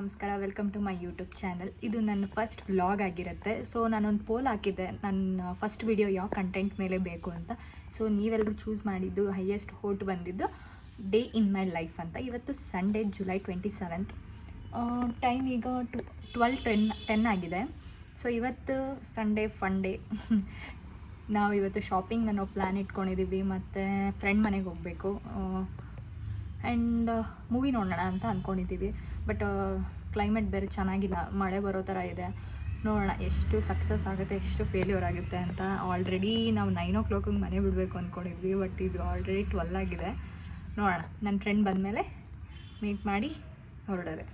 ನಮಸ್ಕಾರ, welcome to my YouTube channel. ಇದು ನನ್ನ ಫಸ್ಟ್ ವ್ಲಾಗ್ ಆಗಿರುತ್ತೆ. ಸೊ ನಾನೊಂದು ಪೋಲ್ ಹಾಕಿದ್ದೆ, ನನ್ನ ಫಸ್ಟ್ ವಿಡಿಯೋ ಯಾವ ಕಂಟೆಂಟ್ ಮೇಲೆ ಬೇಕು ಅಂತ. ಸೊ ನೀವೆಲ್ಲರೂ ಚೂಸ್ ಮಾಡಿದ್ದು ಹೈಯೆಸ್ಟ್ ಹೋಟ್ ಬಂದಿದ್ದು ಡೇ ಇನ್ ಮೈ ಲೈಫ್ ಅಂತ. ಇವತ್ತು ಸಂಡೇ ಜುಲೈ 27th, ಟೈಮ್ ಈಗ 12:10 ಆಗಿದೆ. ಸೊ ಇವತ್ತು ಸಂಡೇ ಫನ್ ಡೇ. ನಾವು ಇವತ್ತು ಶಾಪಿಂಗ್ ಅನ್ನೋ ಪ್ಲ್ಯಾನ್ ಇಟ್ಕೊಂಡಿದ್ದೀವಿ, ಮತ್ತು ಫ್ರೆಂಡ್ ಮನೆಗೆ ಹೋಗಬೇಕು ಆ್ಯಂಡ್ ಮೂವಿ ನೋಡೋಣ ಅಂತ ಅಂದ್ಕೊಂಡಿದ್ದೀವಿ. ಬಟ್ ಕ್ಲೈಮೇಟ್ ಬೇರೆ ಚೆನ್ನಾಗಿಲ್ಲ, ಮಳೆ ಬರೋ ಥರ ಇದೆ. ನೋಡೋಣ ಎಷ್ಟು ಸಕ್ಸಸ್ ಆಗುತ್ತೆ, ಎಷ್ಟು ಫೇಲ್ಯೂರ್ ಆಗುತ್ತೆ ಅಂತ. ಆಲ್ರೆಡಿ ನಾವು 9 o'clock ಮನೆ ಬಿಡಬೇಕು ಅಂದ್ಕೊಂಡಿದ್ವಿ, ಬಟ್ ಇದು ಆಲ್ರೆಡಿ 12 ಆಗಿದೆ. ನೋಡೋಣ, ನನ್ನ ಫ್ರೆಂಡ್ ಬಂದಮೇಲೆ ಮೀಟ್ ಮಾಡಿ ಹೊರಡೋದೆ.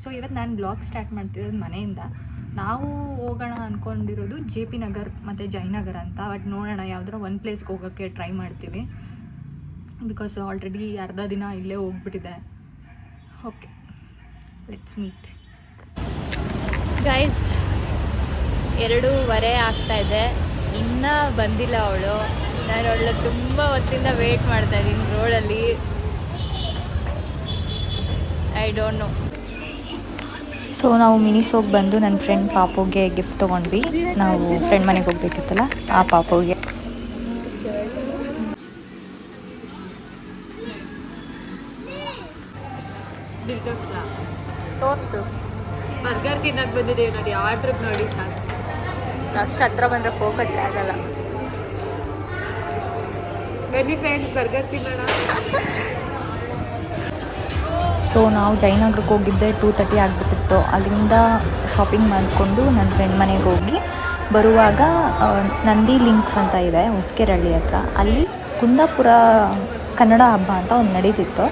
ಸೊ ಇವತ್ತು ನಾನು ಬ್ಲಾಗ್ ಸ್ಟಾರ್ಟ್ ಮಾಡ್ತಿರೋದು ಮನೆಯಿಂದ. ನಾವು ಹೋಗೋಣ ಅಂದ್ಕೊಂಡಿರೋದು JP ನಗರ್ ಮತ್ತು ಜಯನಗರ ಅಂತ. ಬಟ್ ನೋಡೋಣ, ಯಾವುದಾರ ಒಂದು ಪ್ಲೇಸ್ಗೆ ಹೋಗೋಕ್ಕೆ ಟ್ರೈ ಮಾಡ್ತೀವಿ, ಬಿಕಾಸ್ ಆಲ್ರೆಡಿ ಅರ್ಧ ದಿನ ಇಲ್ಲೇ ಹೋಗ್ಬಿಟ್ಟಿದೆ. Okay, let's meet. ಗೈಸ್, 2:15 ಆಗ್ತಾಯಿದೆ, ಇನ್ನೂ ಬಂದಿಲ್ಲ ಅವಳು. ನಾನು ಅವಳು ತುಂಬ ಹೊತ್ತಿಂದ ವೇಟ್ ಮಾಡ್ತಾಯಿದ್ದೀನಿ ರೋಡಲ್ಲಿ. I don't know. ಸೊ ನಾವು ಮಿನಿಸೋಗಿ ಬಂದು ನನ್ನ ಫ್ರೆಂಡ್ ಪಾಪುಗೆ ಗಿಫ್ಟ್ ತೊಗೊಂಡ್ವಿ. ನಾವು ಫ್ರೆಂಡ್ ಮನೆಗೆ ಹೋಗ್ಬೇಕಿತ್ತಲ್ಲ, ಆ ಪಾಪುಗೆ. ಟೋಸ್ಟು ಬರ್ಗರ್ ತಿನ್ನಕ್ಕೆ ಬಂದಿದ್ದೀವಿ ನೋಡಿ. ಆರ್ಡ್ರಿಗೆ ನೋಡಿ ಸಾಕು. ಅಷ್ಟು ಹತ್ರ ಬಂದರೆ ಫೋಕಸ್ ಆಗಲ್ಲ. ಬನ್ನಿ ಫ್ರೆಂಡ್ಸ್, ಬರ್ಗರ್ ತಿನ್ನೋಣ. ಸೊ ನಾವು ಜಯನಗರಕ್ಕೆ ಹೋಗಿದ್ದೆ 2:30 ಆಗಿಬಿಟ್ಟಿತ್ತು. ಅಲ್ಲಿಂದ ಶಾಪಿಂಗ್ ಮಾಡಿಕೊಂಡು ನನ್ನ ಫ್ರೆಂಡ್ ಮನೆಗೆ ಹೋಗಿ ಬರುವಾಗ ನಂದಿ ಲಿಂಕ್ಸ್ ಅಂತ ಇದೆ ಹೊಸಕೆರಹಳ್ಳಿ ಹತ್ರ. ಅಲ್ಲಿ ಕುಂದಾಪುರ ಕನ್ನಡ ಹಬ್ಬ ಅಂತ ಒಂದು ನಡೀತಿತ್ತು.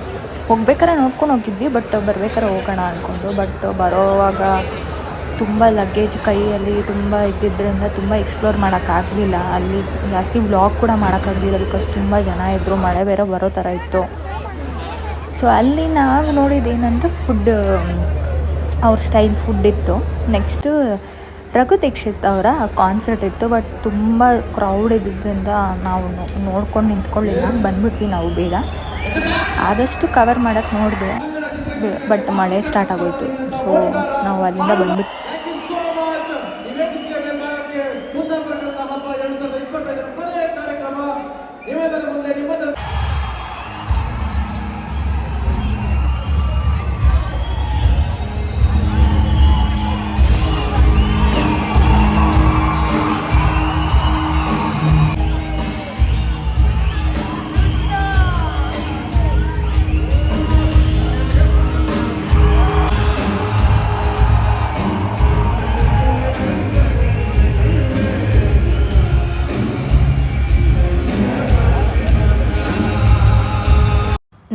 ಹೋಗ್ಬೇಕಾರೆ ನೋಡ್ಕೊಂಡು ಹೋಗಿದ್ವಿ, ಬಟ್ ಬರ್ಬೇಕಾರೆ ಹೋಗೋಣ ಅಂದ್ಕೊಂಡು. ಬಟ್ ಬರೋವಾಗ ತುಂಬ ಲಗೇಜ್ ಕೈಯಲ್ಲಿ ತುಂಬ ಇದ್ದಿದ್ದರಿಂದ ತುಂಬ ಎಕ್ಸ್ಪ್ಲೋರ್ ಮಾಡೋಕ್ಕಾಗಲಿಲ್ಲ. ಅಲ್ಲಿ ಜಾಸ್ತಿ ವ್ಲಾಗ್ ಕೂಡ ಮಾಡೋಕ್ಕಾಗಲಿಲ್ಲ, ಬಿಕಾಸ್ ತುಂಬ ಜನ ಇದ್ದರು, ಮಳೆ ಬೇರೆ ಬರೋ ಥರ ಇತ್ತು. ಸೊ ಅಲ್ಲಿ ನಾವು ನೋಡಿದ್ದೇನಂದ್ರೆ ಫುಡ್, ಅವ್ರ ಸ್ಟೈಲ್ ಫುಡ್ ಇತ್ತು. ನೆಕ್ಸ್ಟು ರಘು ದೀಕ್ಷಿತ್ ಅವರ ಕಾನ್ಸರ್ಟ್ ಇತ್ತು, ಬಟ್ ತುಂಬ ಕ್ರೌಡ್ ಇದ್ದಿದ್ದರಿಂದ ನಾವು ನೋಡ್ಕೊಂಡು ನಿಂತ್ಕೊಳ್ಳಿಲ್ಲ, ಬಂದ್ಬಿಟ್ವಿ ನಾವು ಬೇಗ. ಆದಷ್ಟು ಕವರ್ ಮಾಡೋಕ್ಕೆ ನೋಡಿದೆ, ಬಟ್ ಮಳೆ ಸ್ಟಾರ್ಟ್ ಆಗೋಯಿತು. ಸೊ ನಾವು ಅಲ್ಲಿಂದ ಬಂದ್ಬಿಟ್ಟು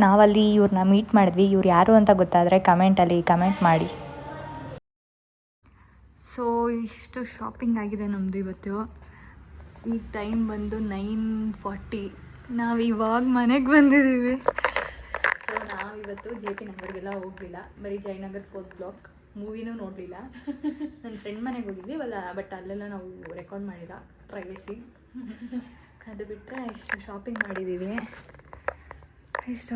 ನಾವಲ್ಲಿ ಇವ್ರನ್ನ ಮೀಟ್ ಮಾಡಿದ್ವಿ. ಇವ್ರು ಯಾರು ಅಂತ ಗೊತ್ತಾದರೆ ಕಮೆಂಟಲ್ಲಿ ಕಮೆಂಟ್ ಮಾಡಿ. ಸೊ ಇಷ್ಟು ಶಾಪಿಂಗ್ ಆಗಿದೆ ನಮ್ಮದು ಇವತ್ತು. ಈ ಟೈಮ್ ಬಂದು 9:40. ನಾವು ಇವಾಗ ಮನೆಗೆ ಬಂದಿದ್ದೀವಿ. ಸೊ ನಾವಿವತ್ತು JP ನಗರ್ಗೆಲ್ಲ ಹೋಗಲಿಲ್ಲ, ಬರೀ ಜಯನಗರ್ 4th ಬ್ಲಾಕ್ ಮೂವಿನೂ ನೋಡಲಿಲ್ಲ. ನನ್ನ ಫ್ರೆಂಡ್ ಮನೆಗೆ ಹೋಗಿದ್ವಿ ಅಲ್ಲ, ಬಟ್ ಅಲ್ಲೆಲ್ಲ ನಾವು ರೆಕಾರ್ಡ್ ಮಾಡಿಲ್ಲ, ಪ್ರೈವೇಸಿ. ಅದು ಬಿಟ್ಟರೆ ಇಷ್ಟು ಶಾಪಿಂಗ್ ಮಾಡಿದ್ದೀವಿ. ಇಷ್ಟು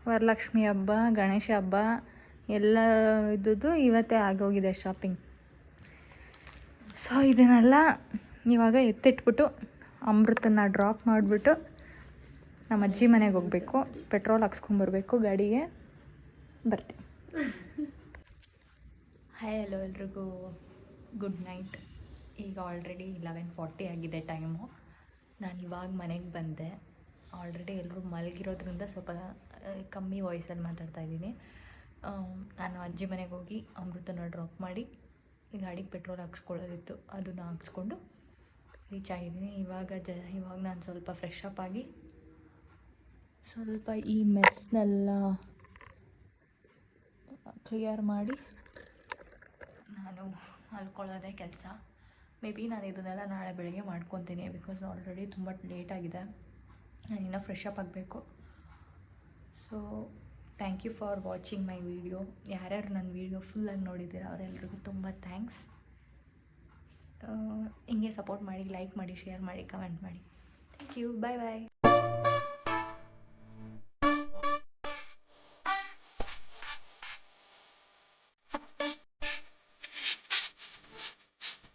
ವರಲಕ್ಷ್ಮಿ ಹಬ್ಬ, ಗಣೇಶ ಹಬ್ಬ ಎಲ್ಲ ಇದ್ದದ್ದು ಇವತ್ತೇ ಆಗೋಗಿದೆ ಶಾಪಿಂಗ್. ಸೊ ಇದನ್ನೆಲ್ಲ ಇವಾಗ ಎತ್ತಿಟ್ಬಿಟ್ಟು ಅಮೃತನ ಡ್ರಾಪ್ ಮಾಡಿಬಿಟ್ಟು ನಮ್ಮ ಅಜ್ಜಿ ಮನೆಗೆ ಹೋಗಬೇಕು. ಪೆಟ್ರೋಲ್ ಹಾಕ್ಸ್ಕೊಂಬರ್ಬೇಕು ಗಾಡಿಗೆ, ಬರ್ತೀವಿ. ಹಾಯ್, ಹಲೋ ಎಲ್ರಿಗೂ ಗುಡ್ ನೈಟ್. ಈಗ ಆಲ್ರೆಡಿ 11:40 ಆಗಿದೆ ಟೈಮು. ನಾನು ಇವಾಗ ಮನೆಗೆ ಬಂದೆ. ಆಲ್ರೆಡಿ ಎಲ್ಲರೂ ಮಲಗಿರೋದ್ರಿಂದ ಸ್ವಲ್ಪ ಕಮ್ಮಿ ವಾಯ್ಸಲ್ಲಿ ಮಾತಾಡ್ತಾ ಇದ್ದೀನಿ. ನಾನು ಅಜ್ಜಿ ಮನೆಗೆ ಹೋಗಿ ಅಮೃತನ ಡ್ರಾಪ್ ಮಾಡಿ ಗಾಡಿಗೆ ಪೆಟ್ರೋಲ್ ಹಾಕ್ಸ್ಕೊಳ್ಳೋದಿತ್ತು, ಅದನ್ನು ಹಾಕ್ಸ್ಕೊಂಡು ರೀಚ್ ಆಗಿದ್ದೀನಿ. ಇವಾಗ ನಾನು ಸ್ವಲ್ಪ ಫ್ರೆಶ್ ಅಪ್ ಆಗಿ ಸ್ವಲ್ಪ ಈ ಮೆಸ್ನೆಲ್ಲ ಕ್ಲಿಯರ್ ಮಾಡಿ ನಾನು ಮಲ್ಕೊಳ್ಳೋದೇ ಕೆಲಸ. ಮೇ ಬಿ ನಾನು ಇದನ್ನೆಲ್ಲ ನಾಳೆ ಬೆಳಗ್ಗೆ ಮಾಡ್ಕೊತೀನಿ, ಬಿಕಾಸ್ ಆಲ್ರೆಡಿ ತುಂಬ ಲೇಟ್ ಆಗಿದೆ. ನಾನು ಇನ್ನೂ ಫ್ರೆಶ್ ಅಪ್ ಆಗಬೇಕು. So thank you for watching my video. ಯಾರ್ಯಾರು ನನ್ನ ವೀಡಿಯೋ ಫುಲ್ಲಾಗಿ ನೋಡಿದ್ದೀರ ಅವರೆಲ್ಲರಿಗೂ ತುಂಬ ಥ್ಯಾಂಕ್ಸ್. ಹಿಂಗೆ ಸಪೋರ್ಟ್ ಮಾಡಿ, ಲೈಕ್ ಮಾಡಿ, ಶೇರ್ ಮಾಡಿ, ಕಮೆಂಟ್ ಮಾಡಿ. Thank you. Bye bye.